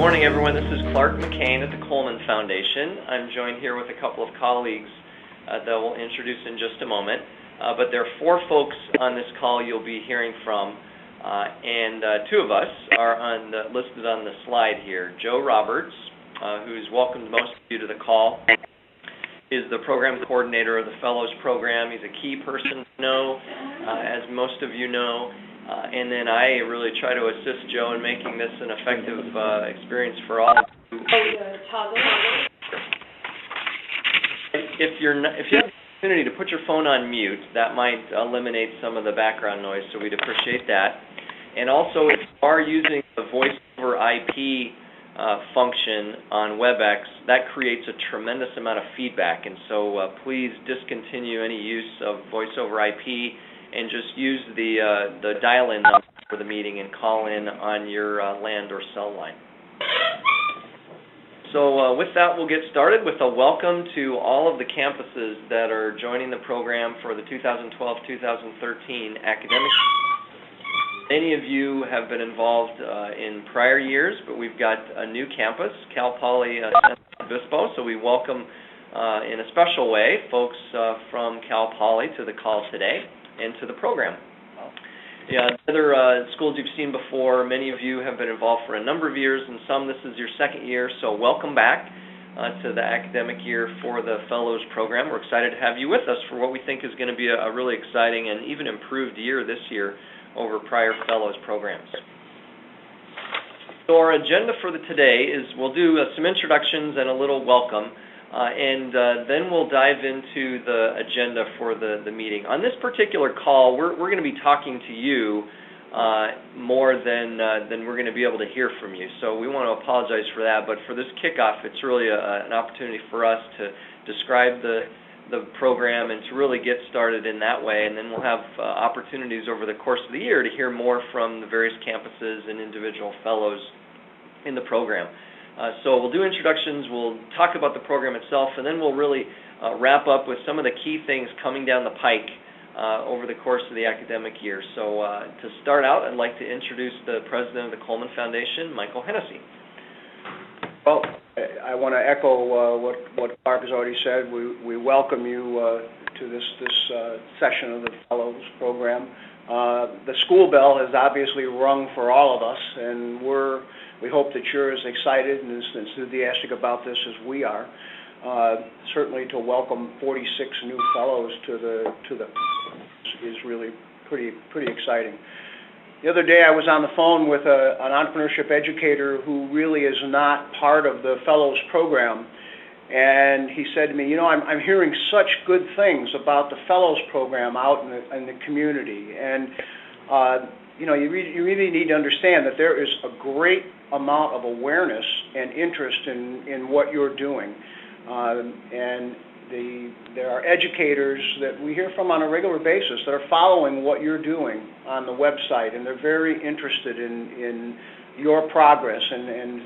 morning, everyone. This is Clark McCain at the Coleman Foundation. I'm joined here with a couple of colleagues that we'll introduce in just a moment. But there are four folks on this call you'll be hearing from, and two of us are listed on the slide here. Joe Roberts, who's welcomed most of you to the call, is the program coordinator of the Fellows Program. He's a key person to know, as most of you know. And then I really try to assist Joe in making this an effective experience for all of you. If you have the opportunity to put your phone on mute, that might eliminate some of the background noise, so we'd appreciate that. And also, if you are using the voice over IP function on WebEx, that creates a tremendous amount of feedback, and so please discontinue any use of voice over IP and just use the dial-in number for the meeting and call in on your land or cell line. So with that, we'll get started with a welcome to all of the campuses that are joining the program for the 2012-2013 academic year. Many of you have been involved in prior years, but we've got a new campus, Cal Poly San Obispo, so we welcome in a special way folks from Cal Poly to the call today and to the program. Other schools you've seen before, many of you have been involved for a number of years, and some this is your second year, so welcome back to the academic year for the Fellows Program. We're excited to have you with us for what we think is going to be a really exciting and even improved year this year over prior Fellows Programs. So our agenda for today is we'll do some introductions and a little welcome. And then we'll dive into the agenda for the meeting. On this particular call, we're going to be talking to you more than we're going to be able to hear from you. So we want to apologize for that. But for this kickoff, it's really an opportunity for us to describe the program and to really get started in that way. And then we'll have opportunities over the course of the year to hear more from the various campuses and individual fellows in the program. So we'll do introductions, we'll talk about the program itself, and then we'll really wrap up with some of the key things coming down the pike over the course of the academic year. So to start out, I'd like to introduce the president of the Coleman Foundation, Michael Hennessy. Well, I want to echo what Clark has already said. We welcome you to this session of the Fellows Program. The school bell has obviously rung for all of us, and we hope that you're as excited and as enthusiastic about this as we are. Certainly, to welcome 46 new fellows to the is really pretty exciting. The other day, I was on the phone with an entrepreneurship educator who really is not part of the Fellows Program, and he said to me, "You know, I'm hearing such good things about the Fellows Program out in the community, and you know, you really need to understand that there is a great amount of awareness and interest in what you're doing, and there are educators that we hear from on a regular basis that are following what you're doing on the website, and they're very interested in your progress and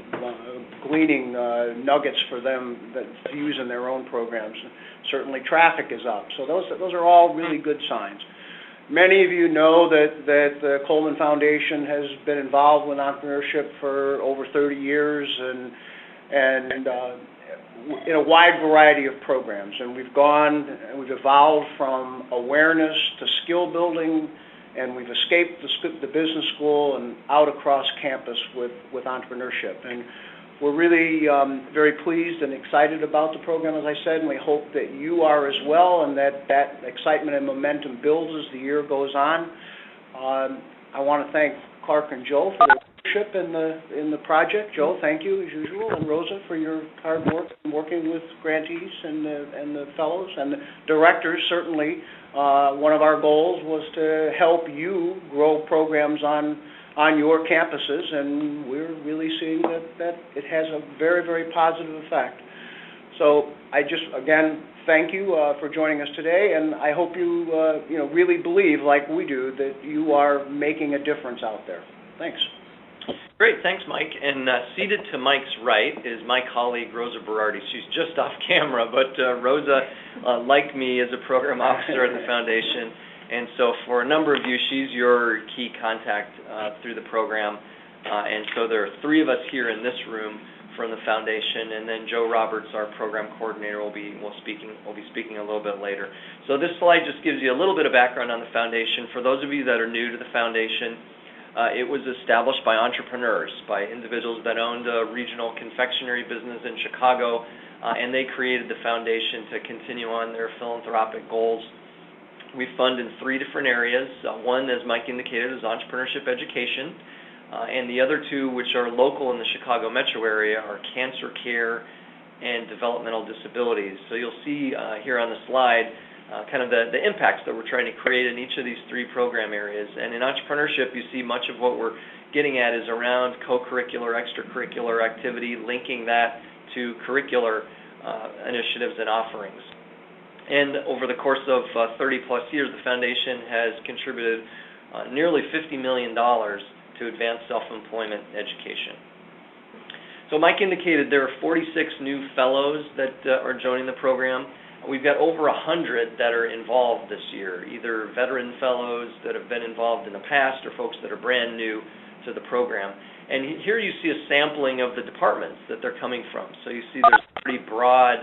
gleaning nuggets for them to use in their own programs. Certainly traffic is up, so those are all really good signs. Many of you know that the Coleman Foundation has been involved with entrepreneurship for over 30 years and in a wide variety of programs. And we've evolved from awareness to skill building, and we've escaped the business school and out across campus with entrepreneurship. And we're really very pleased and excited about the program, as I said, and we hope that you are as well, and that excitement and momentum builds as the year goes on. I want to thank Clark and Joe for their leadership in the project. Joe, thank you as usual, and Rosa for your hard work in working with grantees and the fellows and the directors. Certainly, one of our goals was to help you grow programs on your campuses, and we're really seeing that it has a very, very positive effect. So I just, again, thank you for joining us today, and I hope you really believe, like we do, that you are making a difference out there. Thanks. Great, thanks, Mike. And seated to Mike's right is my colleague, Rosa Berardi. She's just off camera, but Rosa, like me, is a program officer at the Foundation. And so for a number of you, she's your key contact through the program. And so there are 3 of us here in this room from the foundation, and then Joe Roberts, our program coordinator, will be speaking a little bit later. So this slide just gives you a little bit of background on the foundation. For those of you that are new to the foundation, it was established by entrepreneurs, by individuals that owned a regional confectionery business in Chicago, and they created the foundation to continue on their philanthropic goals. We fund in 3 different areas. One, as Mike indicated, is entrepreneurship education, and the other 2, which are local in the Chicago metro area, are cancer care and developmental disabilities. So you'll see here on the slide kind of the impacts that we're trying to create in each of these 3 program areas. And in entrepreneurship, you see much of what we're getting at is around co-curricular, extracurricular activity, linking that to curricular initiatives and offerings. And over the course of 30-plus years, the foundation has contributed nearly $50 million to advance self-employment education. So Mike indicated there are 46 new fellows that are joining the program. We've got over 100 that are involved this year, either veteran fellows that have been involved in the past or folks that are brand new to the program. And here you see a sampling of the departments that they're coming from. So you see there's a pretty broad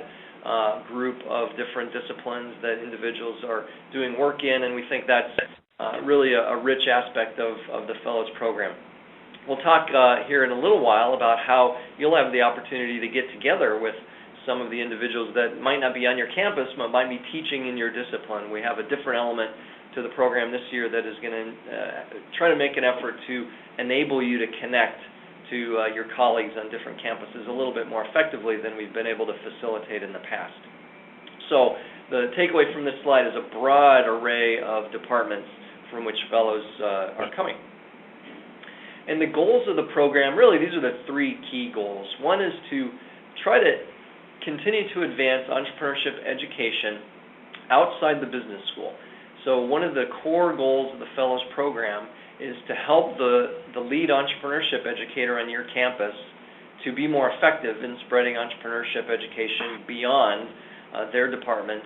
group of different disciplines that individuals are doing work in, and we think that's really a rich aspect of the Fellows program. We'll talk here in a little while about how you'll have the opportunity to get together with some of the individuals that might not be on your campus but might be teaching in your discipline. We have a different element to the program this year that is going to try to make an effort to enable you to connect to your colleagues on different campuses a little bit more effectively than we've been able to facilitate in the past. So the takeaway from this slide is a broad array of departments from which fellows are coming. And the goals of the program, really these are the 3 key goals. One is to try to continue to advance entrepreneurship education outside the business school. So one of the core goals of the Fellows program is to help the lead entrepreneurship educator on your campus to be more effective in spreading entrepreneurship education beyond their department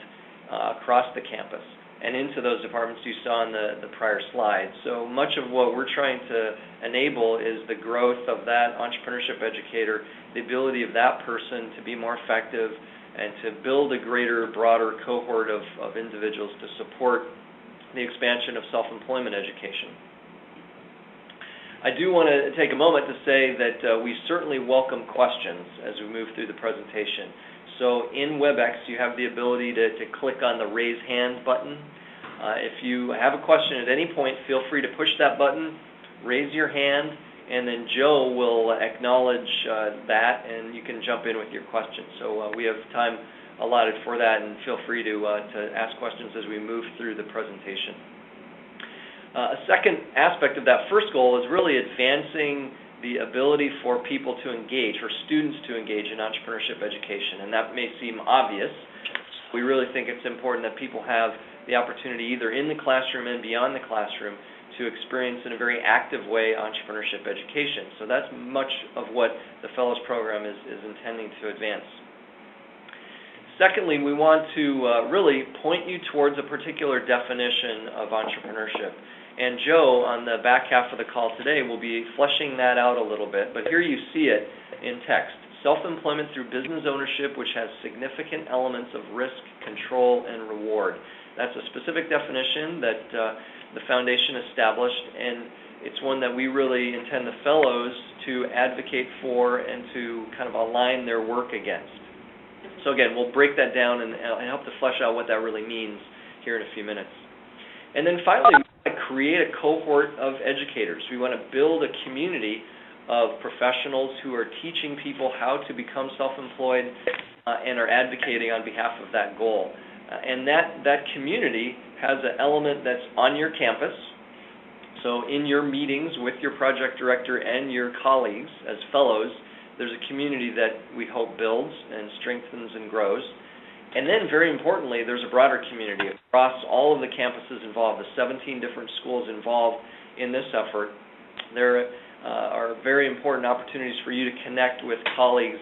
across the campus and into those departments you saw in the prior slide. So much of what we're trying to enable is the growth of that entrepreneurship educator, the ability of that person to be more effective and to build a greater, broader cohort of individuals to support the expansion of self-employment education. I do want to take a moment to say that we certainly welcome questions as we move through the presentation. So in WebEx, you have the ability to click on the Raise Hand button. If you have a question at any point, feel free to push that button, raise your hand, and then Joe will acknowledge that, and you can jump in with your question. So we have time allotted for that, and feel free to ask questions as we move through the presentation. A second aspect of that first goal is really advancing the ability for people to engage, for students to engage in entrepreneurship education. And that may seem obvious. We really think it's important that people have the opportunity either in the classroom and beyond the classroom to experience in a very active way entrepreneurship education. So that's much of what the Fellows program is intending to advance. Secondly, we want to really point you towards a particular definition of entrepreneurship. And Joe, on the back half of the call today, will be fleshing that out a little bit. But here you see it in text. Self-employment through business ownership, which has significant elements of risk, control, and reward. That's a specific definition that the foundation established, and it's one that we really intend the fellows to advocate for and to kind of align their work against. So again, we'll break that down and help to flesh out what that really means here in a few minutes. And then finally, we want to create a cohort of educators. We want to build a community of professionals who are teaching people how to become self-employed and are advocating on behalf of that goal. And that community has an element that's on your campus. So in your meetings with your project director and your colleagues as fellows, there's a community that we hope builds and strengthens and grows. And then, very importantly, there's a broader community across all of the campuses involved, the 17 different schools involved in this effort. There are very important opportunities for you to connect with colleagues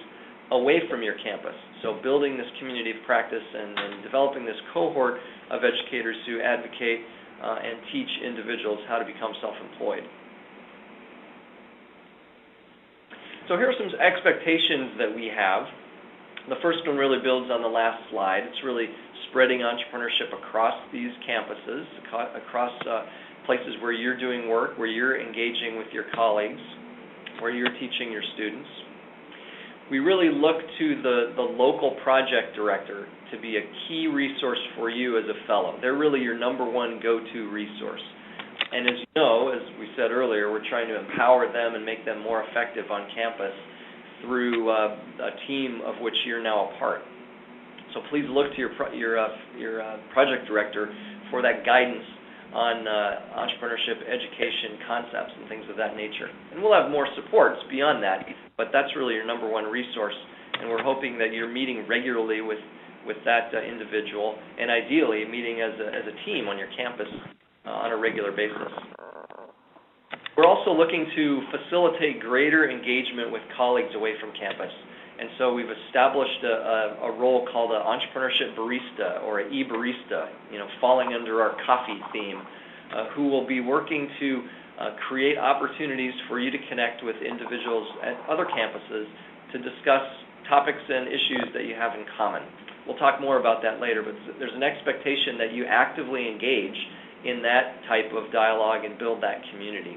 away from your campus. So building this community of practice and developing this cohort of educators who advocate and teach individuals how to become self-employed. So here are some expectations that we have. The first one really builds on the last slide. It's really spreading entrepreneurship across these campuses, across places where you're doing work, where you're engaging with your colleagues, where you're teaching your students. We really look to the local project director to be a key resource for you as a fellow. They're really your number one go-to resource. And as you know, as we said earlier, we're trying to empower them and make them more effective on campus through a team of which you're now a part. So please look to your project director for that guidance on entrepreneurship, education, concepts, and things of that nature. And we'll have more supports beyond that, but that's really your number one resource. And we're hoping that you're meeting regularly with that individual, and ideally meeting as a team on your campus on a regular basis. We're also looking to facilitate greater engagement with colleagues away from campus. And so we've established a role called an entrepreneurship barista, or an e-barista, falling under our Coffe theme, who will be working to create opportunities for you to connect with individuals at other campuses to discuss topics and issues that you have in common. We'll talk more about that later, but there's an expectation that you actively engage in that type of dialogue and build that community.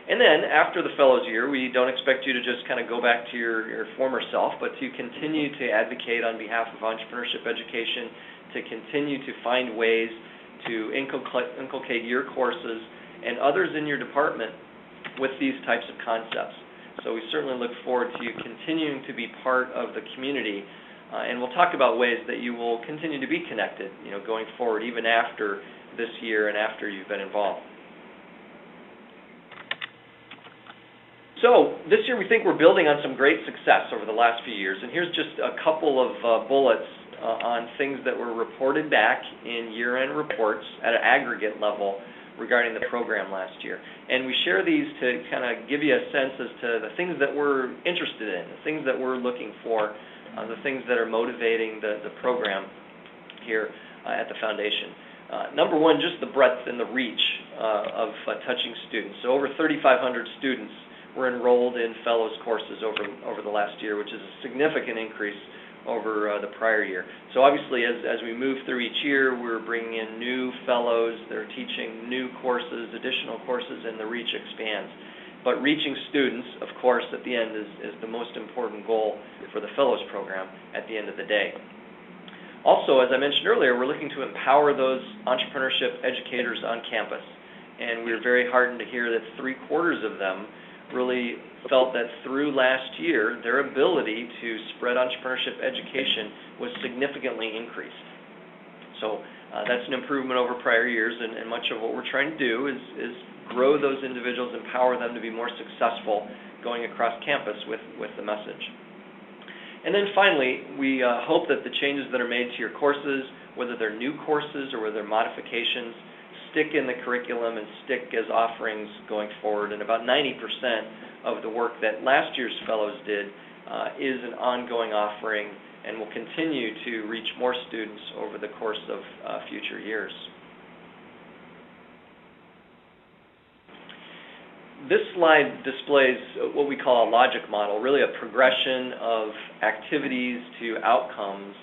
And then, after the Fellows Year, we don't expect you to just kind of go back to your former self, but to continue to advocate on behalf of entrepreneurship education, to continue to find ways to inculcate your courses and others in your department with these types of concepts. So we certainly look forward to you continuing to be part of the community, and we'll talk about ways that you will continue to be connected, going forward, even after this year and after you've been involved. So this year we think we're building on some great success over the last few years, and here's just a couple of bullets on things that were reported back in year-end reports at an aggregate level regarding the program last year. And we share these to kind of give you a sense as to the things that we're interested in, the things that we're looking for, the things that are motivating the program here at the Foundation. Number one, just the breadth and the reach of touching students. So over 3,500 students were enrolled in Fellows courses over the last year, which is a significant increase over the prior year. So obviously, as we move through each year, we're bringing in new Fellows, they're teaching new courses, additional courses, and the reach expands. But reaching students, of course, at the end is the most important goal for the Fellows program at the end of the day. Also, as I mentioned earlier, we're looking to empower those entrepreneurship educators on campus. And we were very heartened to hear that 3/4 of them really felt that through last year, their ability to spread entrepreneurship education was significantly increased. So that's an improvement over prior years, and much of what we're trying to do is grow those individuals, empower them to be more successful going across campus with the message. And then finally, we hope that the changes that are made to your courses, whether they're new courses or whether they're modifications, stick in the curriculum and stick as offerings going forward. And about 90% of the work that last year's Fellows did is an ongoing offering and will continue to reach more students over the course of future years. This slide displays what we call a logic model, really a progression of activities to outcomes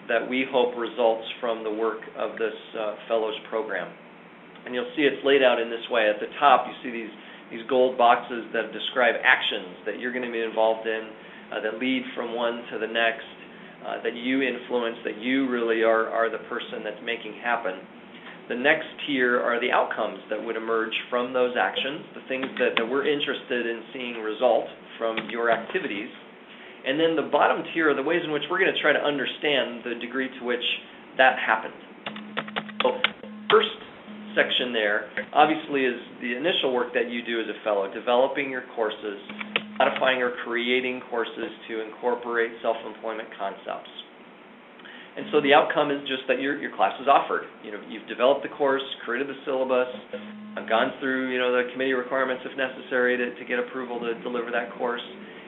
that we hope results from the work of this Fellows program. And you'll see it's laid out in this way. At the top, you see these gold boxes that describe actions that you're going to be involved in, that lead from one to the next, that you influence, that you really are the person that's making happen. The next tier are the outcomes that would emerge from those actions, the things that we're interested in seeing result from your activities. And then the bottom tier are the ways in which we're going to try to understand the degree to which that happened. So first section there obviously is the initial work that you do as a fellow, developing your courses, modifying or creating courses to incorporate self-employment concepts. And so the outcome is just that your class is offered. You've developed the course, created the syllabus, gone through the committee requirements if necessary to get approval to deliver that course,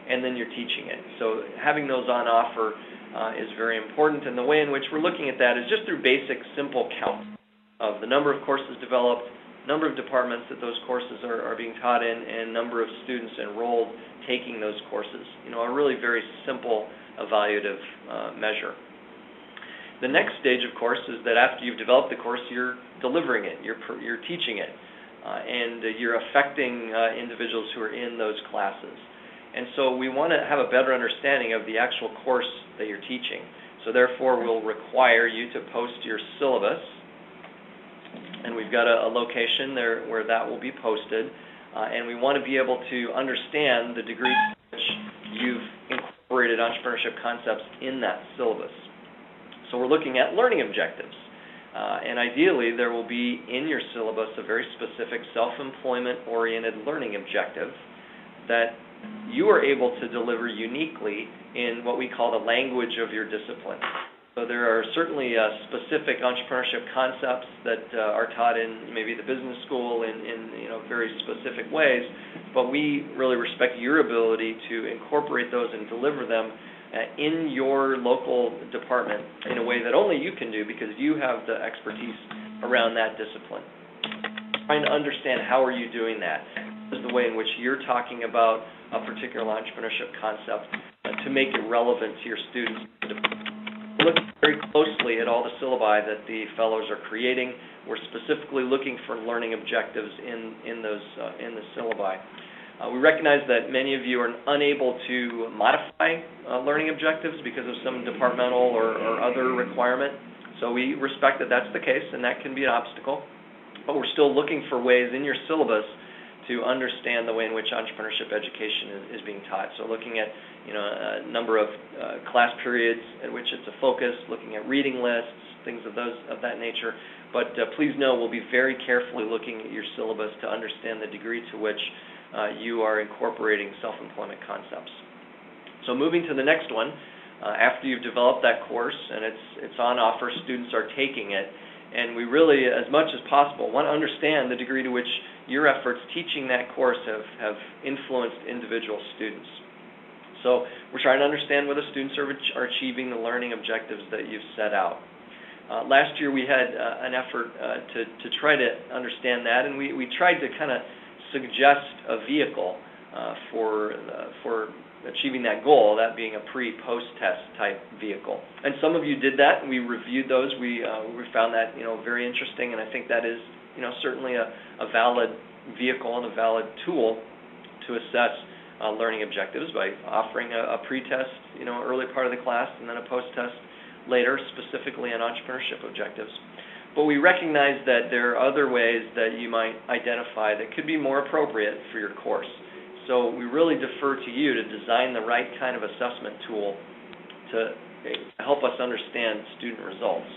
and then you're teaching it. So having those on offer is very important, and the way in which we're looking at that is just through basic, simple count of the number of courses developed, number of departments that those courses are being taught in, and number of students enrolled taking those courses. A really very simple evaluative measure. The next stage, of course, is that after you've developed the course, you're delivering it, you're teaching it, and you're affecting individuals who are in those classes. And so we want to have a better understanding of the actual course that you're teaching. So therefore, we'll require you to post your syllabus, and we've got a location there where that will be posted, and we want to be able to understand the degree to which you've incorporated entrepreneurship concepts in that syllabus. So we're looking at learning objectives, and ideally there will be in your syllabus a very specific self-employment-oriented learning objective that you are able to deliver uniquely in what we call the language of your discipline. So there are certainly specific entrepreneurship concepts that are taught in maybe the business school in very specific ways, but we really respect your ability to incorporate those and deliver them in your local department in a way that only you can do because you have the expertise around that discipline. Trying to understand how are you doing that is the way in which you're talking about a particular entrepreneurship concept to make it relevant to your students. Look very closely at all the syllabi that the fellows are creating. We're specifically looking for learning objectives in the syllabi. We recognize that many of you are unable to modify learning objectives because of some departmental or other requirement. So we respect that that's the case, and that can be an obstacle. But we're still looking for ways in your syllabus to understand the way in which entrepreneurship education is being taught. So looking at a number of class periods at which it's a focus, looking at reading lists, things of that nature. But please know we'll be very carefully looking at your syllabus to understand the degree to which you are incorporating self-employment concepts. So moving to the next one, after you've developed that course and it's on offer, students are taking it, and we really, as much as possible, want to understand the degree to which your efforts teaching that course have influenced individual students. So we're trying to understand whether students are achieving the learning objectives that you've set out. Last year we had an effort to try to understand that, and we tried to kind of suggest a vehicle for achieving that goal, that being a pre-post test type vehicle. And some of you did that, and we reviewed those. We found that very interesting, and I think that is certainly a valid vehicle and a valid tool to assess learning objectives by offering a pre-test early part of the class and then a post-test later, specifically on entrepreneurship objectives. But we recognize that there are other ways that you might identify that could be more appropriate for your course. So we really defer to you to design the right kind of assessment tool to help us understand student results.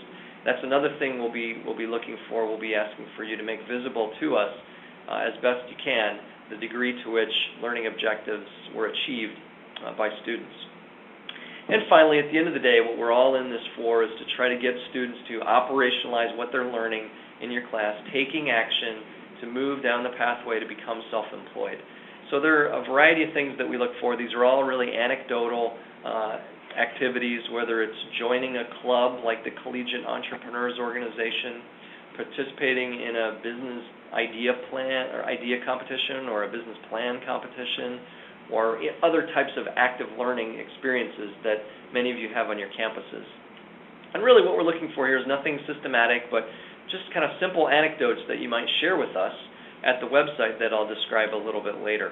That's another thing we'll be looking for. We'll be asking for you to make visible to us as best you can the degree to which learning objectives were achieved by students. And finally, at the end of the day, what we're all in this for is to try to get students to operationalize what they're learning in your class, taking action to move down the pathway to become self-employed. So there are a variety of things that we look for. These are all really anecdotal activities, whether it's joining a club like the Collegiate Entrepreneurs Organization, participating in a business idea plan or idea competition or a business plan competition, or other types of active learning experiences that many of you have on your campuses. And really what we're looking for here is nothing systematic, but just kind of simple anecdotes that you might share with us at the website that I'll describe a little bit later.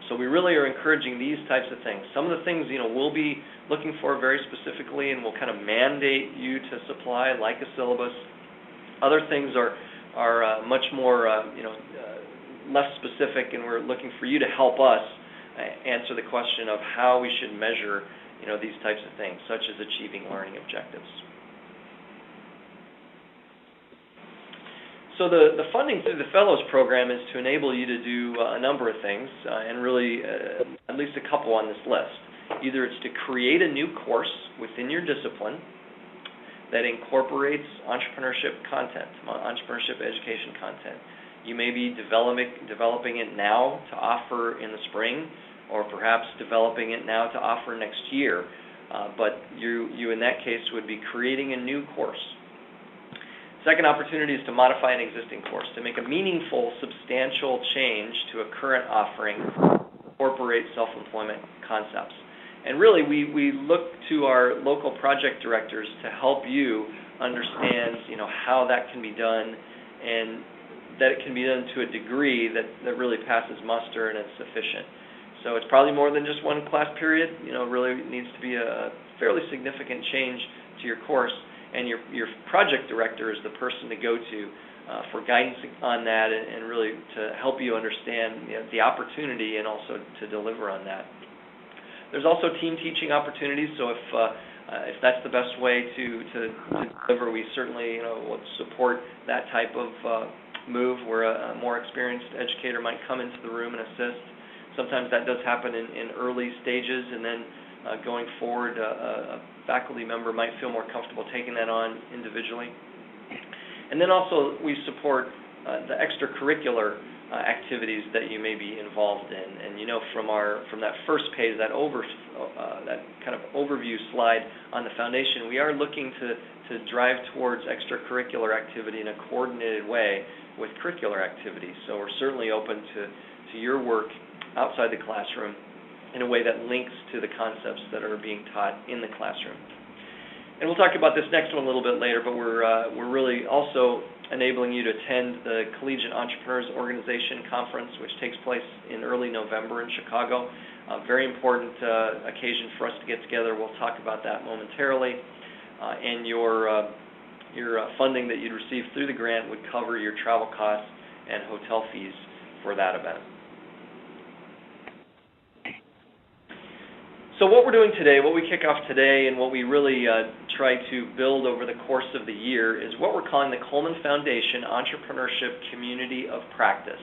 So we really are encouraging these types of things. Some of the things we'll be looking for very specifically and we'll kind of mandate you to supply, like a syllabus. Other things are much more less specific, and we're looking for you to help us answer the question of how we should measure these types of things, such as achieving learning objectives. So the funding through the Fellows Program is to enable you to do a number of things, and really at least a couple on this list. Either it's to create a new course within your discipline that incorporates entrepreneurship content, entrepreneurship education content. You may be developing it now to offer in the spring, or perhaps developing it now to offer next year. But you in that case would be creating a new course. Second opportunity is to modify an existing course, to make a meaningful, substantial change to a current offering, incorporate self-employment concepts. And really, we look to our local project directors to help you understand, how that can be done, and that it can be done to a degree that really passes muster and is sufficient. So it's probably more than just one class period. Really needs to be a fairly significant change to your course, and your project director is the person to go to for guidance on that and really to help you understand the opportunity and also to deliver on that. There's also team teaching opportunities, so if that's the best way to deliver, we certainly would support that type of move where a more experienced educator might come into the room and assist. Sometimes that does happen in early stages, and then going forward, a faculty member might feel more comfortable taking that on individually. And then also we support the extracurricular activities that you may be involved in. And from that first page, that kind of overview slide on the foundation, we are looking to drive towards extracurricular activity in a coordinated way with curricular activities. So we're certainly open to your work outside the classroom in a way that links to the concepts that are being taught in the classroom. And we'll talk about this next one a little bit later, but we're really also enabling you to attend the Collegiate Entrepreneurs Organization Conference, which takes place in early November in Chicago. A very important occasion for us to get together. We'll talk about that momentarily. And your funding that you'd receive through the grant would cover your travel costs and hotel fees for that event. So what we're doing today, what we kick off today, and what we really try to build over the course of the year is what we're calling the Coleman Foundation Entrepreneurship Community of Practice,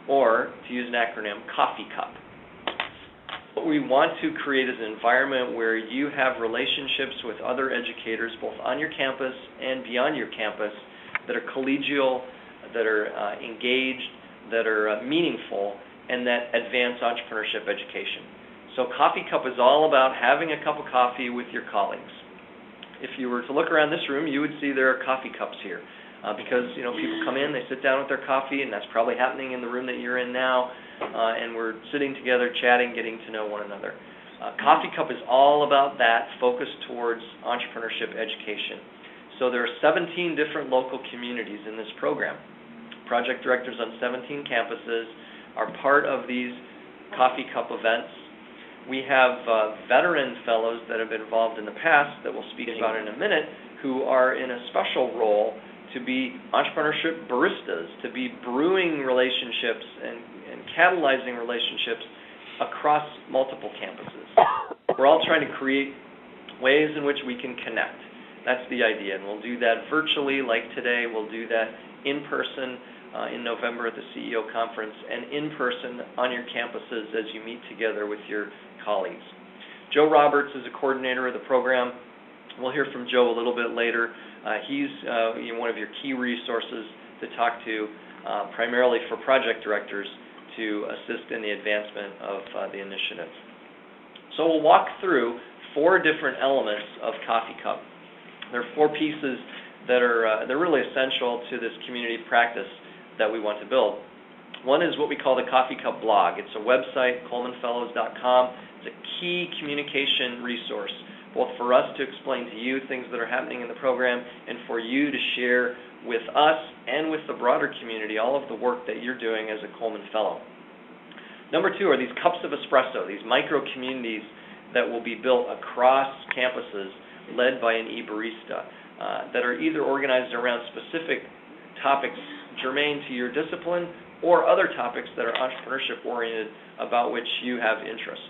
or, to use an acronym, Coffe Cup. What we want to create is an environment where you have relationships with other educators, both on your campus and beyond your campus, that are collegial, that are engaged, that are meaningful, and that advance entrepreneurship education. So Coffe Cup is all about having a cup of coffee with your colleagues. If you were to look around this room, you would see there are coffee cups here because people come in, they sit down with their coffee, and that's probably happening in the room that you're in now, and we're sitting together, chatting, getting to know one another. Coffe Cup is all about that, focused towards entrepreneurship education. So there are 17 different local communities in this program. Project directors on 17 campuses are part of these Coffe Cup events. We have veteran fellows that have been involved in the past that we'll speak about in a minute, who are in a special role to be entrepreneurship baristas, to be brewing relationships and catalyzing relationships across multiple campuses. We're all trying to create ways in which we can connect. That's the idea, and we'll do that virtually like today. We'll do that in person in November at the CEO conference, and in person on your campuses as you meet together with your colleagues. Joe Roberts is a coordinator of the program. We'll hear from Joe a little bit later. He's one of your key resources to talk to, primarily for project directors to assist in the advancement of the initiative. So we'll walk through 4 different elements of Coffe Cup. There are 4 pieces that are they're really essential to this community practice that we want to build. One is what we call the Coffe Cup blog. It's a website, colemanfellows.com. It's a key communication resource, both for us to explain to you things that are happening in the program and for you to share with us and with the broader community all of the work that you're doing as a Coleman Fellow. Number 2 are these cups of espresso, these micro-communities that will be built across campuses led by an e-barista that are either organized around specific topics germane to your discipline or other topics that are entrepreneurship-oriented about which you have interest.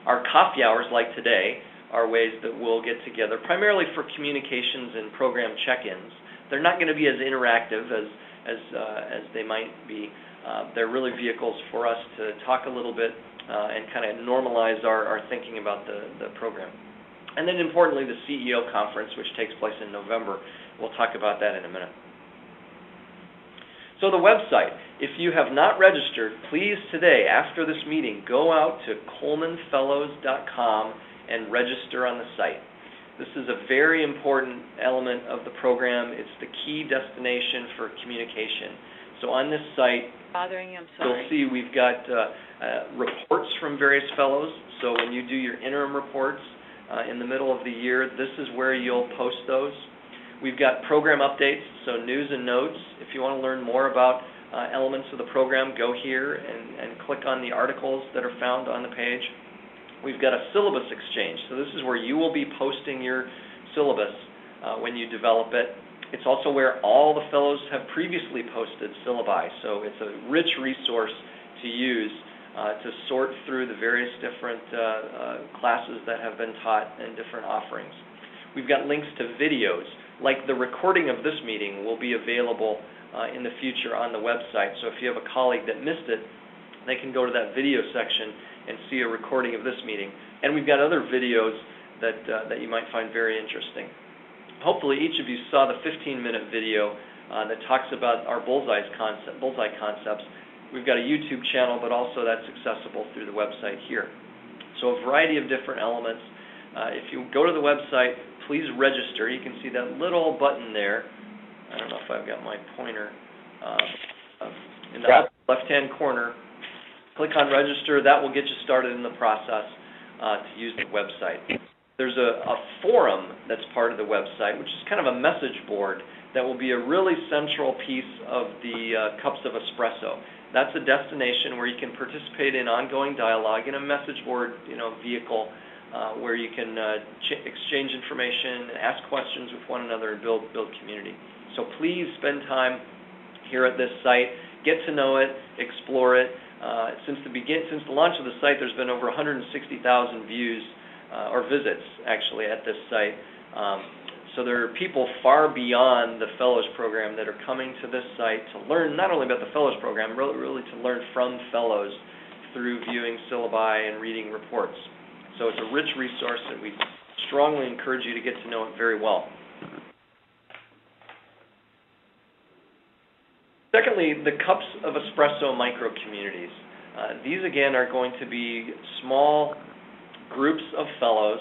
Our coffee hours, like today, are ways that we'll get together, primarily for communications and program check-ins. They're not going to be as interactive as they might be. They're really vehicles for us to talk a little bit and kind of normalize our thinking about the program. And then importantly, the CEO conference, which takes place in November. We'll talk about that in a minute. So the website, if you have not registered, please today, after this meeting, go out to colemanfellows.com and register on the site. This is a very important element of the program. It's the key destination for communication. So on this site, you'll see we've got reports from various fellows. So when you do your interim reports in the middle of the year, this is where you'll post those. We've got program updates, so news and notes. If you want to learn more about elements of the program, go here and click on the articles that are found on the page. We've got a syllabus exchange, so this is where you will be posting your syllabus when you develop it. It's also where all the fellows have previously posted syllabi, so it's a rich resource to use to sort through the various different classes that have been taught and different offerings. We've got links to videos, like the recording of this meeting will be available in the future on the website, so if you have a colleague that missed it, they can go to that video section and see a recording of this meeting. And we've got other videos that you might find very interesting. Hopefully each of you saw the 15-minute video that talks about our bullseye concepts. We've got a YouTube channel, but also that's accessible through the website here. So a variety of different elements. If you go to the website, please register. You can see that little button there. I don't know if I've got my pointer in the left-hand corner. Click on register. That will get you started in the process to use the website. There's a forum that's part of the website, which is kind of a message board that will be a really central piece of the Cups of Espresso. That's a destination where you can participate in ongoing dialogue in a message board, vehicle where you can exchange information, ask questions with one another, and build community. So please spend time here at this site, get to know it, explore it. Since the launch of the site, there's been over 160,000 views or visits actually at this site. So there are people far beyond the Fellows Program that are coming to this site to learn not only about the Fellows Program, really to learn from Fellows through viewing syllabi and reading reports. So it's a rich resource that we strongly encourage you to get to know it very well. Secondly, the Cups of Espresso micro-communities. These, again, are going to be small groups of fellows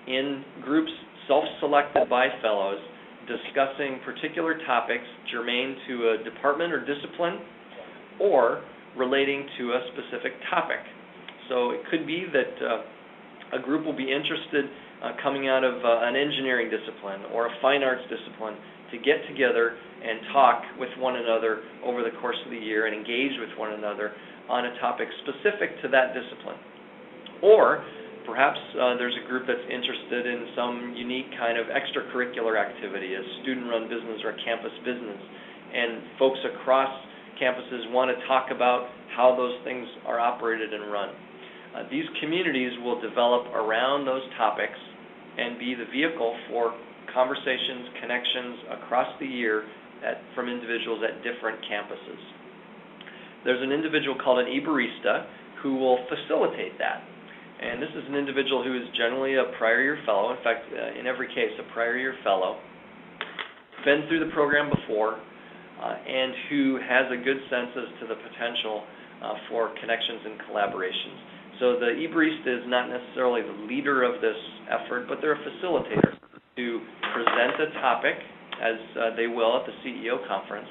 in groups self-selected by fellows discussing particular topics germane to a department or discipline or relating to a specific topic. So it could be that a group will be interested coming out of an engineering discipline or a fine arts discipline to get together and talk with one another over the course of the year and engage with one another on a topic specific to that discipline. Or perhaps there's a group that's interested in some unique kind of extracurricular activity, a student-run business or a campus business, and folks across campuses want to talk about how those things are operated and run. These communities will develop around those topics and be the vehicle for conversations, connections across the year from individuals at different campuses. There's an individual called an e-barista who will facilitate that. And this is an individual who is generally a prior year fellow, in fact, in every case, a prior year fellow, been through the program before, and who has a good sense as to the potential for connections and collaborations. So the e-barista is not necessarily the leader of this effort, but they're a facilitator to present a topic, as they will at the CEO conference,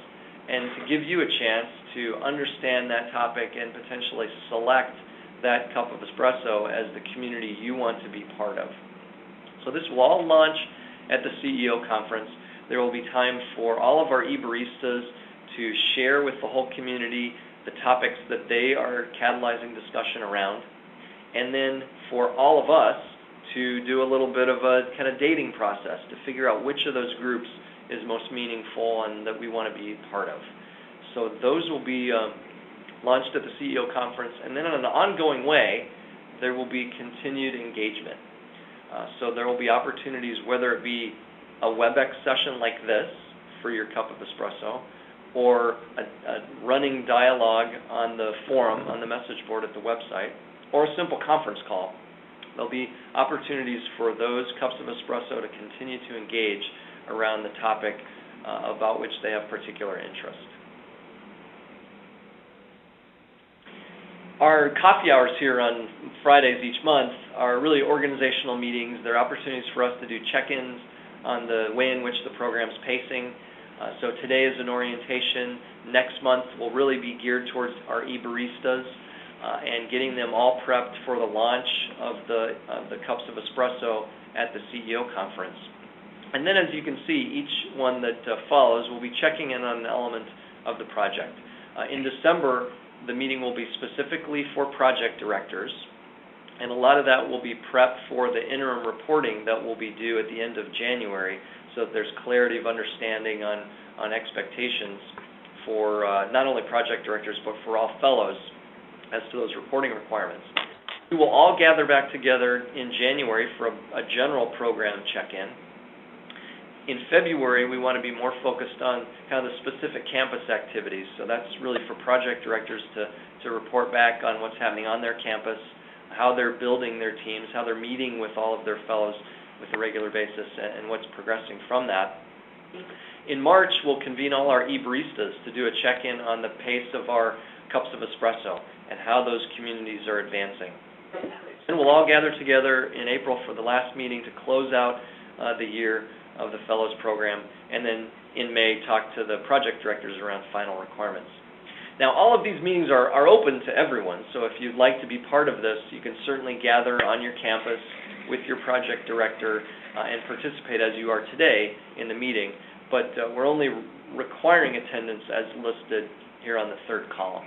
and to give you a chance to understand that topic and potentially select that cup of espresso as the community you want to be part of. So this will all launch at the CEO conference. There will be time for all of our e-baristas to share with the whole community the topics that they are catalyzing discussion around, and then for all of us to do a little bit of a kind of dating process to figure out which of those groups is most meaningful and that we want to be part of. So those will be launched at the CEO conference, and then in an ongoing way, there will be continued engagement. So there will be opportunities, whether it be a WebEx session like this for your cup of espresso, or a running dialogue on the forum, on the message board at the website, or a simple conference call. There'll be opportunities for those cups of espresso to continue to engage around the topic about which they have particular interest. Our coffee hours here on Fridays each month are really organizational meetings. They're opportunities for us to do check-ins on the way in which the program's pacing. So today is an orientation. Next month will really be geared towards our e-baristas and getting them all prepped for the launch of the Cups of Espresso at the CEO conference. And then, as you can see, each one that follows will be checking in on an element of the project. In December, the meeting will be specifically for project directors, and a lot of that will be prep for the interim reporting that will be due at the end of January, so that there's clarity of understanding on expectations for not only project directors but for all fellows as to those reporting requirements. We will all gather back together in January for a general program check-in. In February, we want to be more focused on kind of the specific campus activities. So that's really for project directors to report back on what's happening on their campus, how they're building their teams, how they're meeting with all of their fellows with a regular basis, and what's progressing from that. In March, we'll convene all our e-baristas to do a check-in on the pace of our Cups of Espresso and how those communities are advancing. And we'll all gather together in April for the last meeting to close out the year of the Fellows Program, and then in May talk to the project directors around final requirements. Now, all of these meetings are open to everyone, so if you'd like to be part of this, you can certainly gather on your campus with your project director and participate as you are today in the meeting, but we're only requiring attendance as listed here on the third column.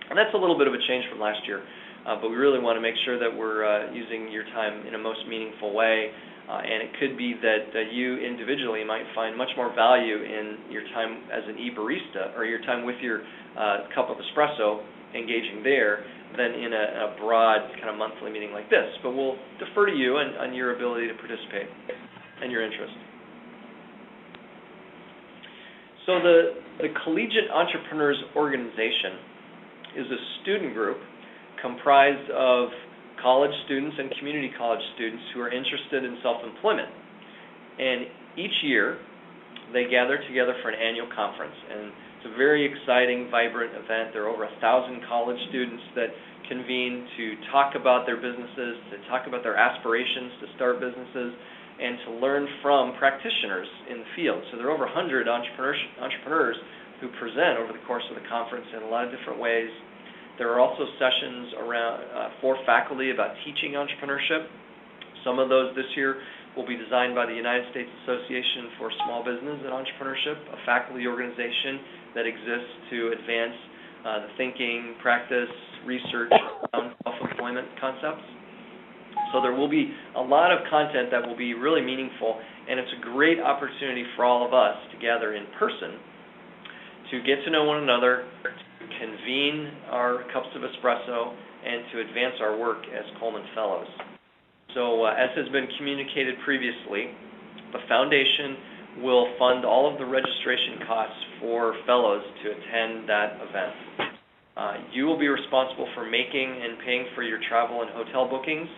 And that's a little bit of a change from last year, but we really want to make sure that we're using your time in a most meaningful way, and it could be that you individually might find much more value in your time as an e-barista or your time with your cup of espresso engaging there than in a broad kind of monthly meeting like this. But we'll defer to you on your ability to participate and your interest. So the Collegiate Entrepreneurs Organization is a student group comprised of college students and community college students who are interested in self-employment. And each year, they gather together for an annual conference. And it's a very exciting, vibrant event. There are over 1,000 college students that convene to talk about their businesses, to talk about their aspirations to start businesses, and to learn from practitioners in the field. So there are over 100 entrepreneurs who present over the course of the conference in a lot of different ways. There are also sessions around for faculty about teaching entrepreneurship. Some of those this year will be designed by the United States Association for Small Business and Entrepreneurship, a faculty organization that exists to advance the thinking, practice, research around self-employment concepts. So there will be a lot of content that will be really meaningful, and it's a great opportunity for all of us to gather in person to get to know one another, convene our Cups of Espresso, and to advance our work as Coleman Fellows. So as has been communicated previously, the Foundation will fund all of the registration costs for Fellows to attend that event. You will be responsible for making and paying for your travel and hotel bookings,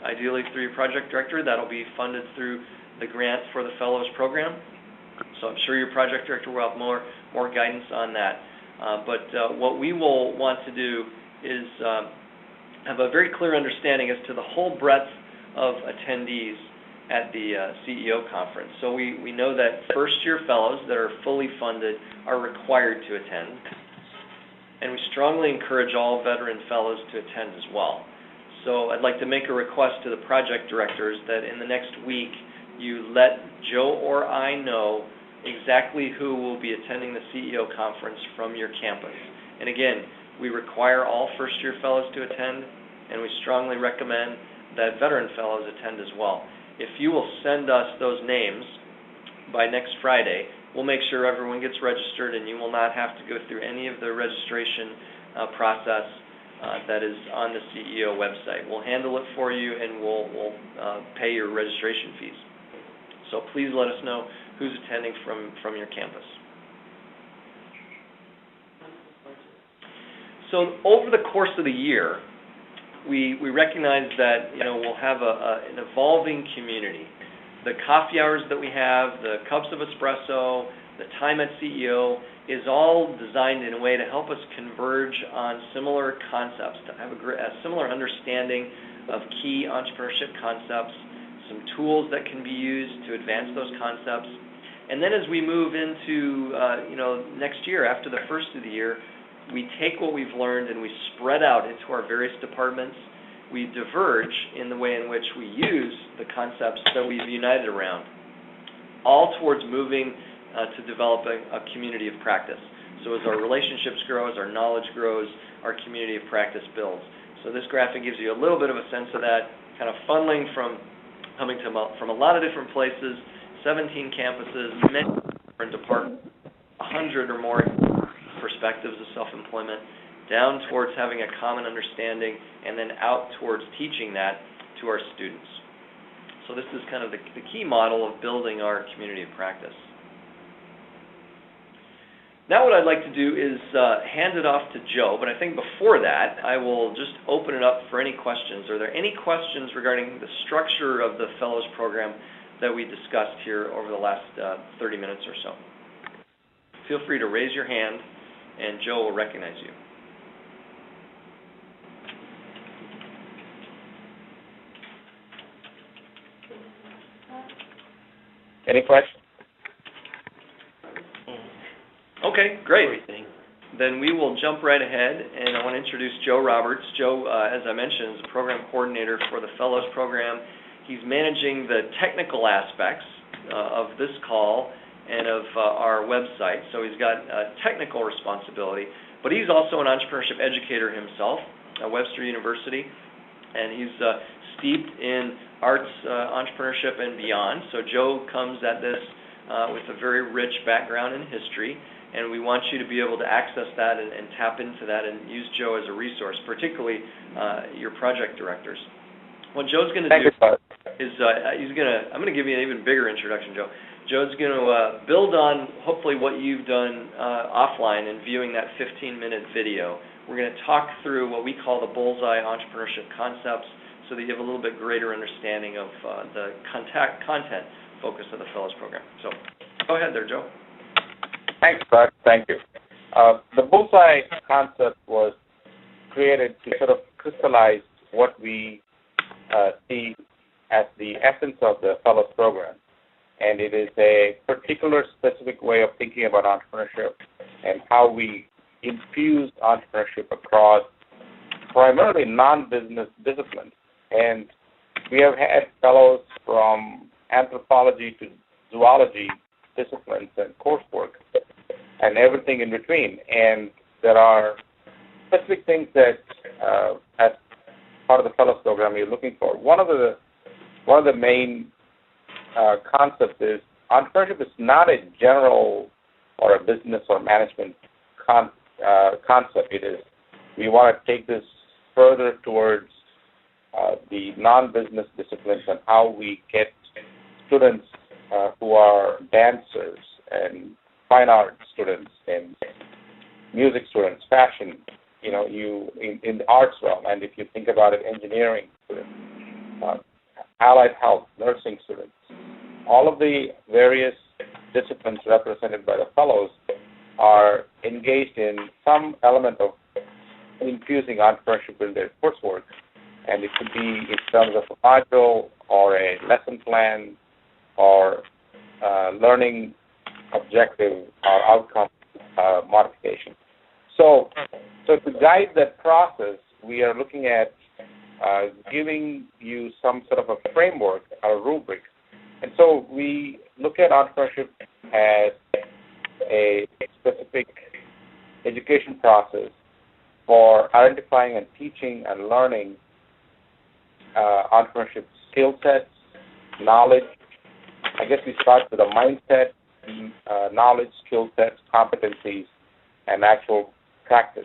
ideally through your project director. That'll be funded through the grant for the Fellows Program. So I'm sure your project director will have more guidance on that. But what we will want to do is have a very clear understanding as to the whole breadth of attendees at the CEO conference. So we know that first-year fellows that are fully funded are required to attend, and we strongly encourage all veteran fellows to attend as well. So I'd like to make a request to the project directors that in the next week you let Joe or I know exactly who will be attending the CEO conference from your campus. And again, we require all first-year fellows to attend, and we strongly recommend that veteran fellows attend as well. If you will send us those names by next Friday, we'll make sure everyone gets registered, and you will not have to go through any of the registration process that is on the CEO website. We'll handle it for you, and we'll pay your registration fees. So please let us know who's attending from your campus. So over the course of the year, we recognize that we'll have an evolving community. The coffee hours that we have, the Cups of Espresso, the time at CEO is all designed in a way to help us converge on similar concepts, to have a similar understanding of key entrepreneurship concepts, some tools that can be used to advance those concepts. And then as we move into next year, after the first of the year, we take what we've learned and we spread out into our various departments. We diverge in the way in which we use the concepts that we've united around, all towards moving to developing a community of practice. So as our relationships grow, as our knowledge grows, our community of practice builds. So this graphic gives you a little bit of a sense of that, kind of funneling from a lot of different places, 17 campuses, many different departments, 100 or more perspectives of self-employment, down towards having a common understanding, and then out towards teaching that to our students. So this is kind of the key model of building our community of practice. Now what I'd like to do is hand it off to Joe, but I think before that I will just open it up for any questions. Are there any questions regarding the structure of the Fellows Program that we discussed here over the last 30 minutes or so? Feel free to raise your hand and Joe will recognize you. Any questions? Okay, great. Then we will jump right ahead, and I want to introduce Joe Roberts. Joe, as I mentioned, is the program coordinator for the Fellows Program. He's managing the technical aspects of this call and of our website, so he's got technical responsibility, but he's also an entrepreneurship educator himself at Webster University, and he's steeped in arts, entrepreneurship, and beyond. So Joe comes at this with a very rich background in history, and we want you to be able to access that and tap into that and use Joe as a resource, particularly your project directors. What Joe's going to do is I'm going to give you an even bigger introduction, Joe. Joe's going to build on hopefully what you've done offline in viewing that 15-minute video. We're going to talk through what we call the bullseye entrepreneurship concepts so that you have a little bit greater understanding of the content focus of the Fellows Program. So go ahead there, Joe. Thanks, Bud. Thank you. The bullseye concept was created to sort of crystallize what we see as the essence of the Fellows Program. And it is a particular specific way of thinking about entrepreneurship and how we infuse entrepreneurship across primarily non-business disciplines. And we have had fellows from anthropology to zoology disciplines and coursework and everything in between. And there are specific things that, as part of the Fellows Program, you're looking for. One of the main concepts is entrepreneurship is not a general or a business or management concept. It is, we want to take this further towards the non-business disciplines and how we get students who are dancers and fine art students and music students, fashion, in the arts realm, and if you think about it, engineering students, allied health, nursing students, all of the various disciplines represented by the fellows are engaged in some element of infusing entrepreneurship in their coursework, and it could be in terms of a module or a lesson plan or learning objective or outcome modification. So to guide that process, we are looking at giving you some sort of a framework, a rubric. And so we look at entrepreneurship as a specific education process for identifying and teaching and learning entrepreneurship skill sets, knowledge. I guess we start with a mindset, knowledge, skill sets, competencies, and actual practice.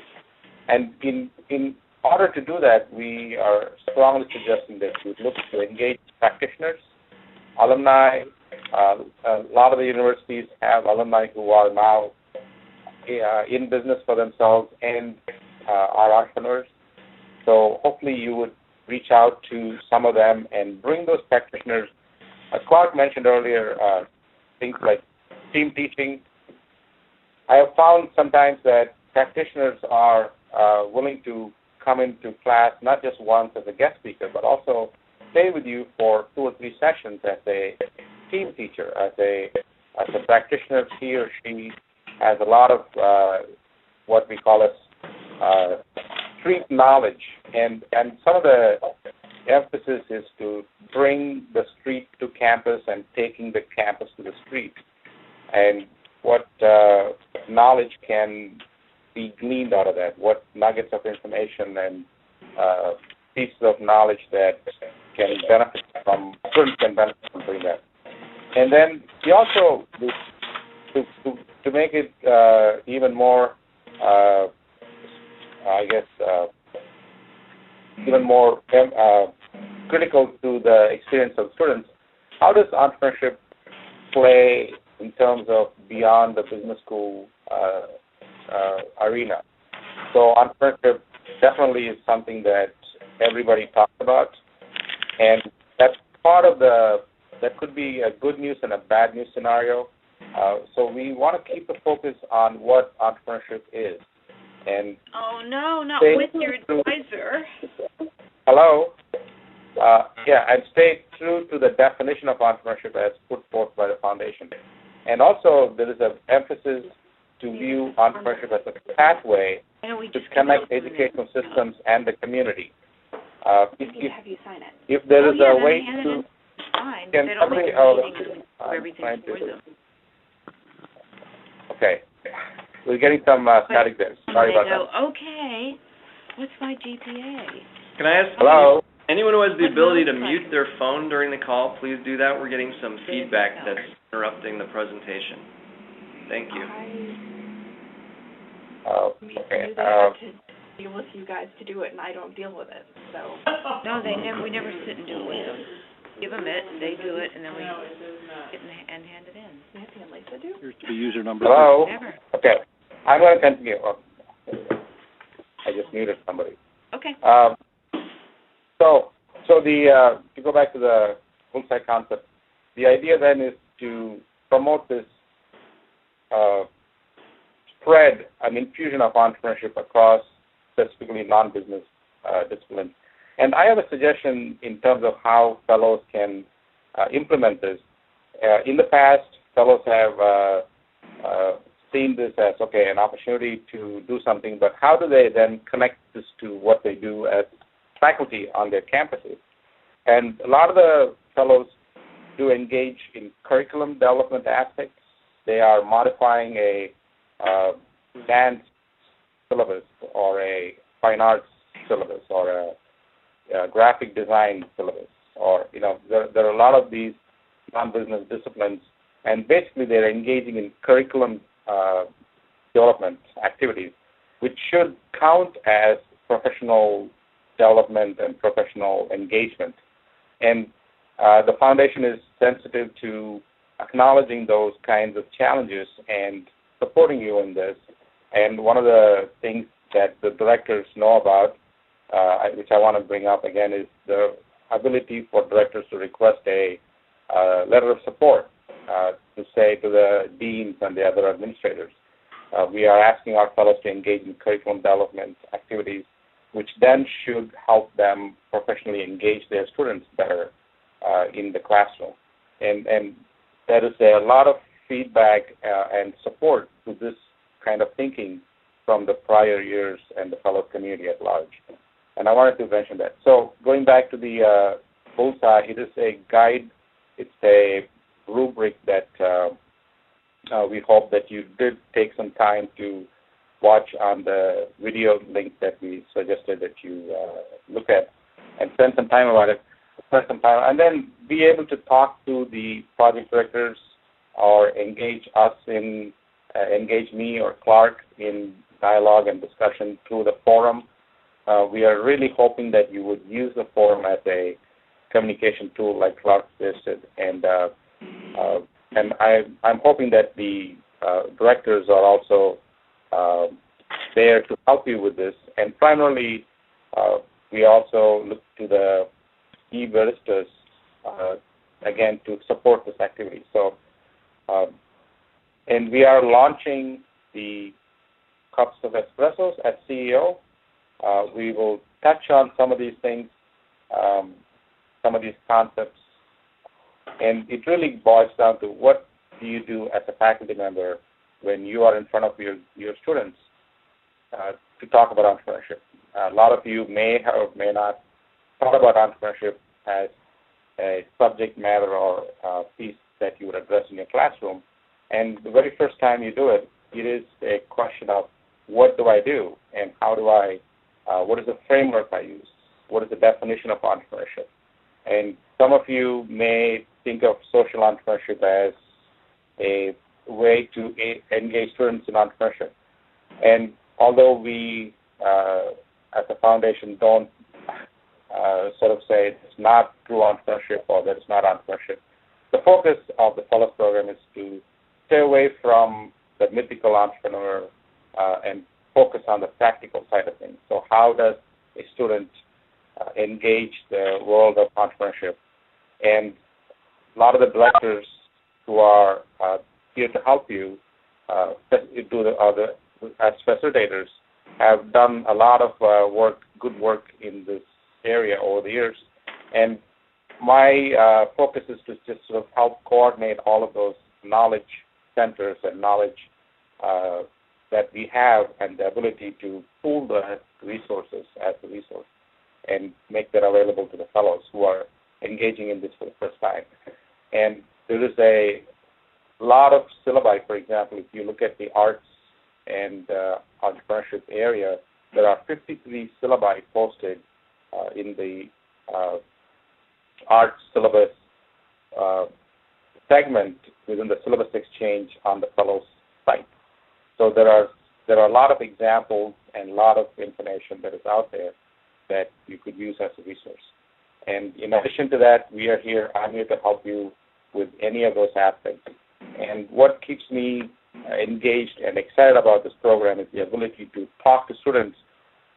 And in order to do that, we are strongly suggesting that we look to engage practitioners, alumni. A lot of the universities have alumni who are now in business for themselves and are entrepreneurs. So hopefully you would reach out to some of them and bring those practitioners. Clark mentioned earlier things like team teaching, I have found sometimes that practitioners are willing to come into class not just once as a guest speaker, but also stay with you for 2 or 3 sessions as a team teacher, as a practitioner. He or she has a lot of what we call as street knowledge, and some of the emphasis is to bring the street to campus and taking the campus to the street, and what knowledge can be gleaned out of that, what nuggets of information and pieces of knowledge that can benefit from, students can benefit from doing that. And then we also, to make it even more, even more critical to the experience of students, how does entrepreneurship play in terms of beyond the business school arena? So entrepreneurship definitely is something that everybody talks about, and that's part of that could be a good news and a bad news scenario. So we want to keep the focus on what entrepreneurship is. And oh no, not with your advisor. Hello? And stay true to the definition of entrepreneurship as put forth by the foundation. And also, there is an emphasis to view entrepreneurship as a pathway to connect educational systems and the community. If there is a way to... Fine, can they don't somebody... make a meeting and everything for them. Okay. We're getting some static there. Sorry about that. Okay. What's my GPA? Can I ask Hello? anyone who has the ability to mute their phone during the call, please do that. We're getting some feedback that's interrupting the presentation. Thank you. We Okay. have to deal with you guys to do it, and I don't deal with it, so. No, we never sit and do it with them. Give them it, they do it, and then we get and hand it in. Nancy and Lisa do? Here's the user number. Hello? Never. Okay. I'm going to continue. I just muted somebody. Okay. So to go back to the bullseye concept, the idea then is to promote this spread, an infusion of entrepreneurship across specifically non-business disciplines. And I have a suggestion in terms of how fellows can implement this. In the past, fellows have seen this as, okay, an opportunity to do something, but how do they then connect this to what they do as faculty on their campuses? And a lot of the fellows do engage in curriculum development aspects. They are modifying a dance syllabus or a fine arts syllabus or a graphic design syllabus, or there are a lot of these non-business disciplines, and basically they're engaging in curriculum development activities, which should count as professional development and professional engagement. And the foundation is sensitive to acknowledging those kinds of challenges and supporting you in this. And one of the things that the directors know about, which I want to bring up again, is the ability for directors to request a letter of support to say to the deans and the other administrators. We are asking our fellows to engage in curriculum development activities, which then should help them professionally engage their students better in the classroom. And there is a lot of feedback and support to this kind of thinking from the prior years and the fellow community at large. And I wanted to mention that. So going back to the bullseye, it is a guide. It's a rubric that we hope that you did take some time to watch on the video link that we suggested that you look at and spend some time about it. And then be able to talk to the project directors or engage me or Clark in dialogue and discussion through the forum. We are really hoping that you would use the forum as a communication tool, like Clark suggested, and I'm hoping that the directors are also there to help you with this. And primarily, we also look to the e-baristas again to support this activity. So, and we are launching the Cups of Espressos as CEO. We will touch on some of these things, some of these concepts, and it really boils down to what do you do as a faculty member when you are in front of your students to talk about entrepreneurship. A lot of you may have or may not thought about entrepreneurship as a subject matter or piece that you would address in your classroom. And the very first time you do it, it is a question of what do I do and how do I, what is the framework I use? What is the definition of entrepreneurship? And some of you may think of social entrepreneurship as a way to engage students in entrepreneurship. And although we, as a foundation, don't sort of say it's not true entrepreneurship or that it's not entrepreneurship, the focus of the Fellows Program is to stay away from the mythical entrepreneur and focus on the practical side of things. So how does a student engage the world of entrepreneurship? And a lot of the directors who are here to help you as facilitators have done a lot of good work in this area over the years. And my focus is to just sort of help coordinate all of those knowledge centers and knowledge that we have and the ability to pool the resources as a resource and make that available to the fellows who are engaging in this for the first time. And there is a lot of syllabi. For example, if you look at the arts and entrepreneurship area, there are 53 syllabi posted in the arts syllabus segment within the syllabus exchange on the fellows site. So there are a lot of examples and a lot of information that is out there that you could use as a resource. And in addition to that, I'm here to help you with any of those aspects. And what keeps me engaged and excited about this program is the ability to talk to students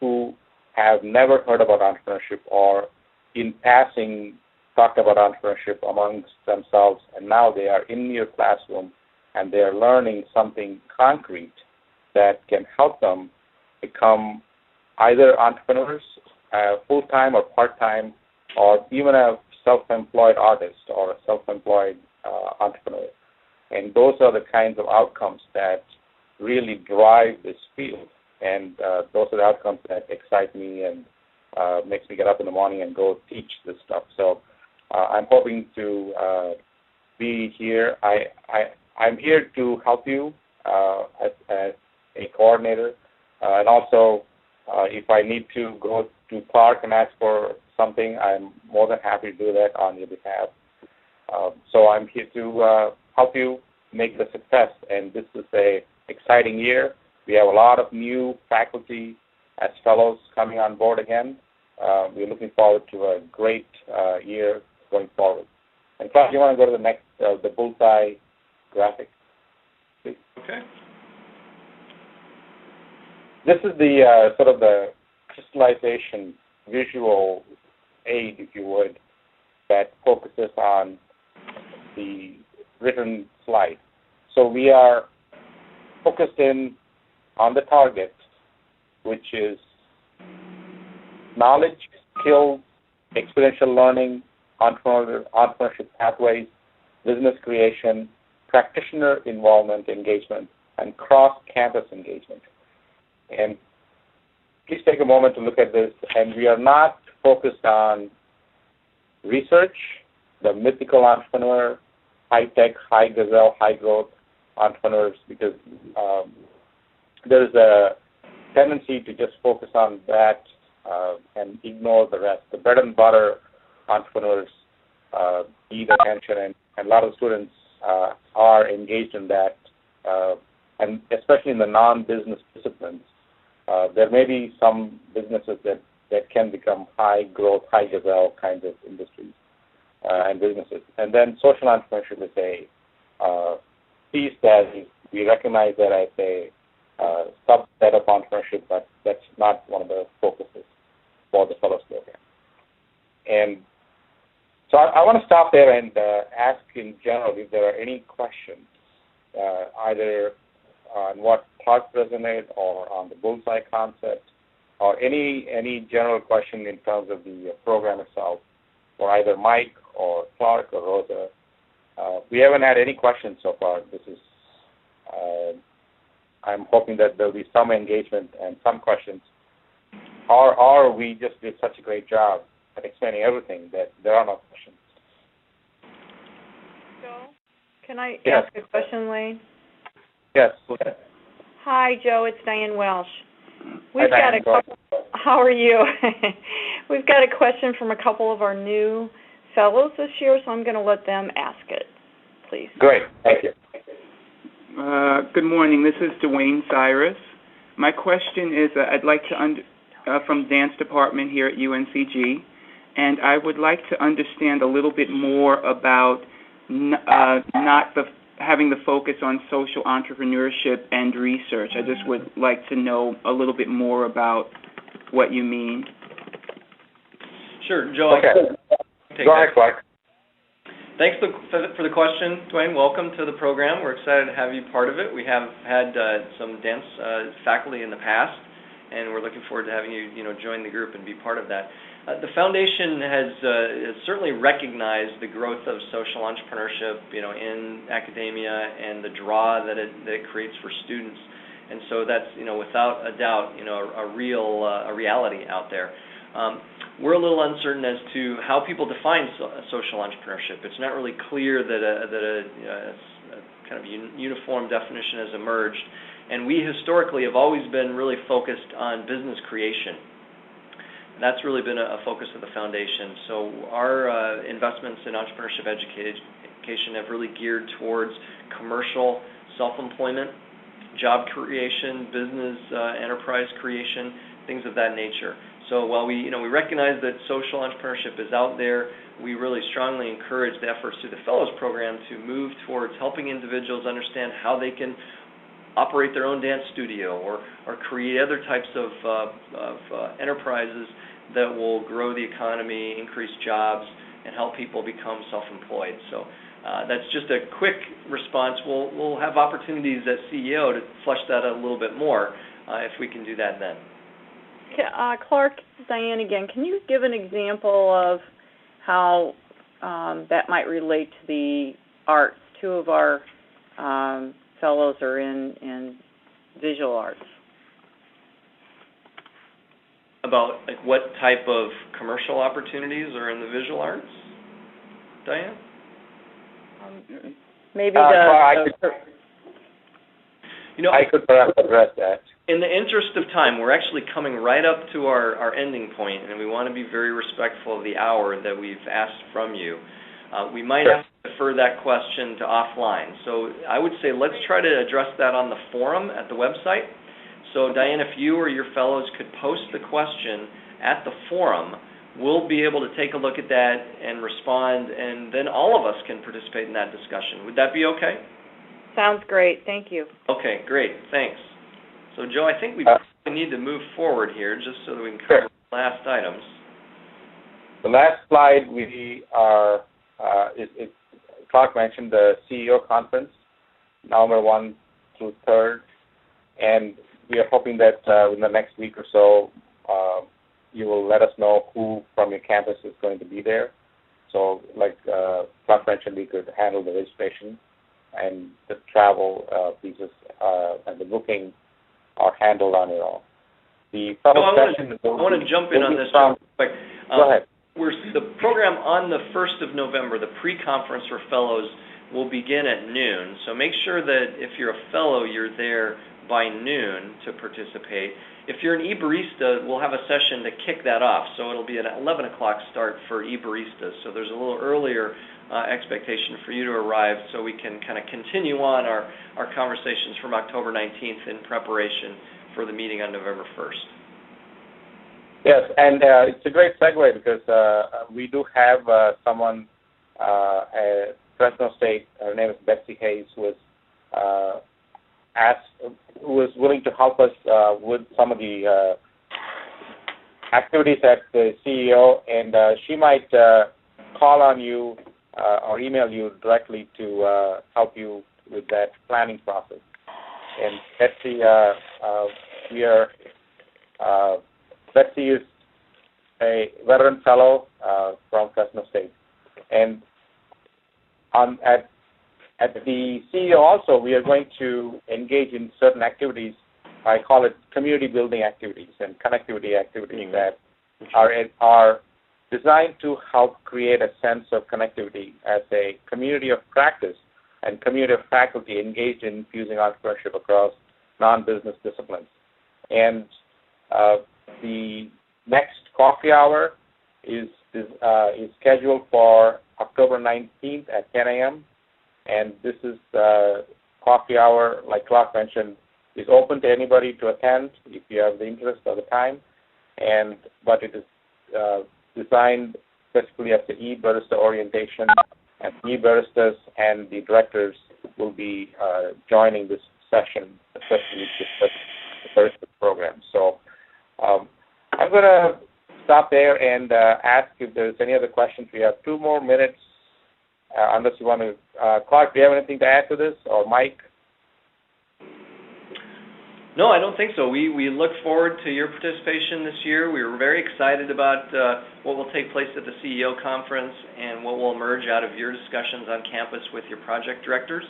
who have never heard about entrepreneurship or in passing talked about entrepreneurship amongst themselves, and now they are in your classroom and they are learning something concrete that can help them become either entrepreneurs, full-time or part-time, or even a self-employed artist or a self-employed entrepreneur. And those are the kinds of outcomes that really drive this field. And those are the outcomes that excite me and makes me get up in the morning and go teach this stuff. So I'm hoping to be here. I'm here to help you as a coordinator. And also, if I need to go to Clark and ask for something, I'm more than happy to do that on your behalf. So I'm here to help you make the success. And this is an exciting year. We have a lot of new faculty as fellows coming on board again. We're looking forward to a great year going forward. And Clark, you want to go to the next, the bullseye graphic, please? Okay. This is the sort of the crystallization visual aid, if you would, that focuses on the written slide. So we are focused in on the target, which is knowledge, skills, experiential learning, entrepreneurship pathways, business creation, practitioner involvement, engagement, and cross-campus engagement. And please take a moment to look at this. And we are not focused on research, the mythical entrepreneur, high-tech, high-gazelle, high-growth entrepreneurs, because there is a tendency to just focus on that and ignore the rest. The bread and butter entrepreneurs need attention, and a lot of students are engaged in that, and especially in the non-business disciplines. There may be some businesses that can become high-growth, high-gazelle kinds of industries and businesses. And then social entrepreneurship is a piece that we recognize that as a subset of entrepreneurship, but that's not one of the focuses for the Fellows Program. And so I want to stop there and ask in general if there are any questions, either on what Clark resonate or on the bullseye concept, or any general question in terms of the program itself, for either Mike or Clark or Rosa. We haven't had any questions so far. This is, I'm hoping that there'll be some engagement and some questions, or we just did such a great job at explaining everything that there are no questions. Joe, can I Yes. ask a question, Lane? Yes. Hi, Joe. It's Diane Welsh. Hi, Diane. How are you? We've got a question from a couple of our new fellows this year, so I'm going to let them ask it, please. Great. Thank you. Good morning. This is Dwayne Cyrus. My question is, I'd like to from dance department here at UNCG, and I would like to understand a little bit more about having the focus on social entrepreneurship and research. I just would like to know a little bit more about what you mean. Sure, Joe. Okay. Go ahead, Clark. Thanks for the question, Dwayne. Welcome to the program. We're excited to have you part of it. We have had some dance faculty in the past, and we're looking forward to having you, join the group and be part of that. The foundation has certainly recognized the growth of social entrepreneurship, in academia and the draw that it creates for students, and so that's, without a doubt, a reality out there. We're a little uncertain as to how people define social entrepreneurship. It's not really clear that a kind of uniform definition has emerged, and we historically have always been really focused on business creation. That's really been a focus of the foundation. So our investments in entrepreneurship education have really geared towards commercial self-employment, job creation, business enterprise creation, things of that nature. So while we recognize that social entrepreneurship is out there, we really strongly encourage the efforts through the Fellows Program to move towards helping individuals understand how they can operate their own dance studio or create other types of enterprises that will grow the economy, increase jobs, and help people become self-employed. So that's just a quick response. We'll have opportunities at CEO to flesh that out a little bit more if we can do that then. Clark, Diane again, can you give an example of how that might relate to the arts? Two of our fellows are in visual arts. About what type of commercial opportunities are in the visual arts, Diane? Maybe I could perhaps address that. In the interest of time, we're actually coming right up to our ending point, and we want to be very respectful of the hour that we've asked from you. We might have to defer that question to offline. So I would say let's try to address that on the forum at the website. So Diane, if you or your fellows could post the question at the forum, we'll be able to take a look at that and respond, and then all of us can participate in that discussion. Would that be okay? Sounds great. Thank you. Okay, great. Thanks. So, Joe, I think we probably need to move forward here just so that we can cover the last items. The last slide we are, Clark mentioned the CEO conference, November 1 through 3rd, and we are hoping that in the next week or so, you will let us know who from your campus is going to be there. So, like Clark mentioned, we could handle the registration and the travel pieces and the booking are handled on your own. The I want to jump in on this real quick. Go ahead. The program on the 1st of November, the pre-conference for fellows, will begin at noon. So make sure that if you're a fellow, you're there by noon to participate. If you're an e-barista, we'll have a session to kick that off. So it'll be an 11 o'clock start for e-baristas. So there's a little earlier expectation for you to arrive so we can kind of continue on our conversations from October 19th in preparation for the meeting on November 1st. Yes, and it's a great segue because we do have someone at Fresno State, her name is Betsy Hayes, who was willing to help us with some of the activities at the CEO, and she might call on you or email you directly to help you with that planning process. And Betsy, Betsy is a veteran fellow from Fresno State. And at the CEO also, we are going to engage in certain activities. I call it community building activities and connectivity activities that are designed to help create a sense of connectivity as a community of practice and community of faculty engaged in infusing entrepreneurship across non-business disciplines. And the next coffee hour is scheduled for October 19th at 10 a.m. And this is coffee hour, like Clark mentioned, is open to anybody to attend if you have the interest or the time. But it is designed specifically as the e-barista orientation, and e-baristas and the directors will be joining this session, especially the barista program. So I'm going to stop there and ask if there's any other questions. We have 2 more minutes, unless you want to. Clark, do you have anything to add to this, or Mike? No, I don't think so. We look forward to your participation this year. We were very excited about what will take place at the CEO conference and what will emerge out of your discussions on campus with your project directors.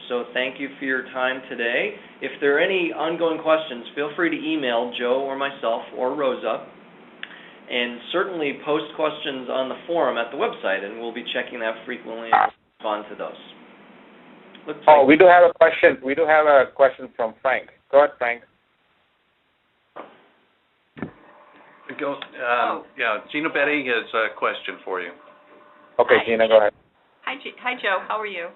So thank you for your time today. If there are any ongoing questions, feel free to email Joe or myself or Rosa, and certainly post questions on the forum at the website, and we'll be checking that frequently and respond to those. We do have a question. We do have a question from Frank. Go ahead, Frank. Yeah, Gina Betty has a question for you. Okay, Hi. Gina, go ahead. Hi, Joe. How are you?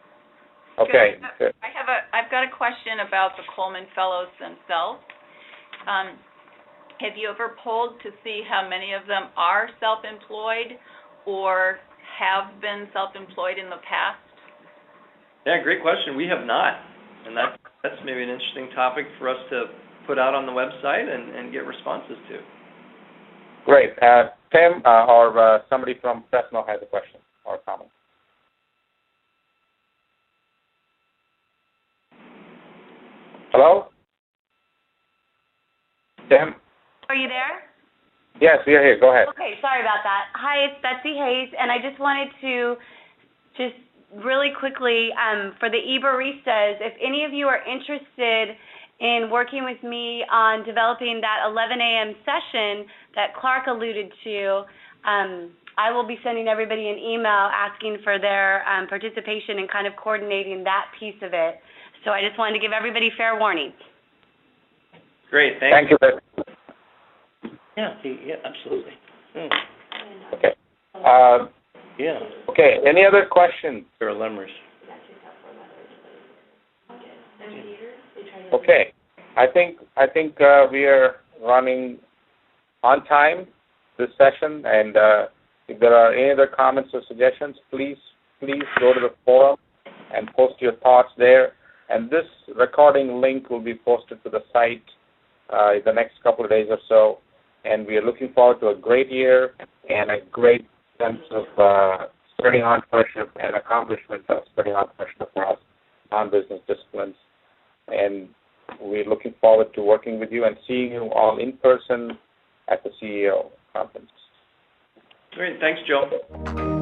Okay. Good. I've got a question about the Coleman Fellows themselves. Have you ever polled to see how many of them are self-employed or have been self-employed in the past? Yeah, great question. We have not, and that's maybe an interesting topic for us to put out on the website and get responses to. Great. Tim or somebody from Fresno has a question or a comment. Hello? Tim? Are you there? Yes, we are here. Go ahead. Okay, sorry about that. Hi, it's Betsy Hayes, and I just wanted to just really quickly, for the e-baristas, if any of you are interested in working with me on developing that 11 a.m. session that Clark alluded to, I will be sending everybody an email asking for their participation and kind of coordinating that piece of it. So I just wanted to give everybody fair warning. Great, thank you. Yeah, absolutely. Okay. Yeah. Okay. Any other questions? For Lemurs. Okay. I think we are running on time this session, and if there are any other comments or suggestions, please go to the forum and post your thoughts there. And this recording link will be posted to the site in the next couple of days or so. And we are looking forward to a great year and a great sense of spreading entrepreneurship and accomplishment of spreading entrepreneurship across non-business disciplines. And we're looking forward to working with you and seeing you all in person at the CEO conference. Great. Thanks, Joe.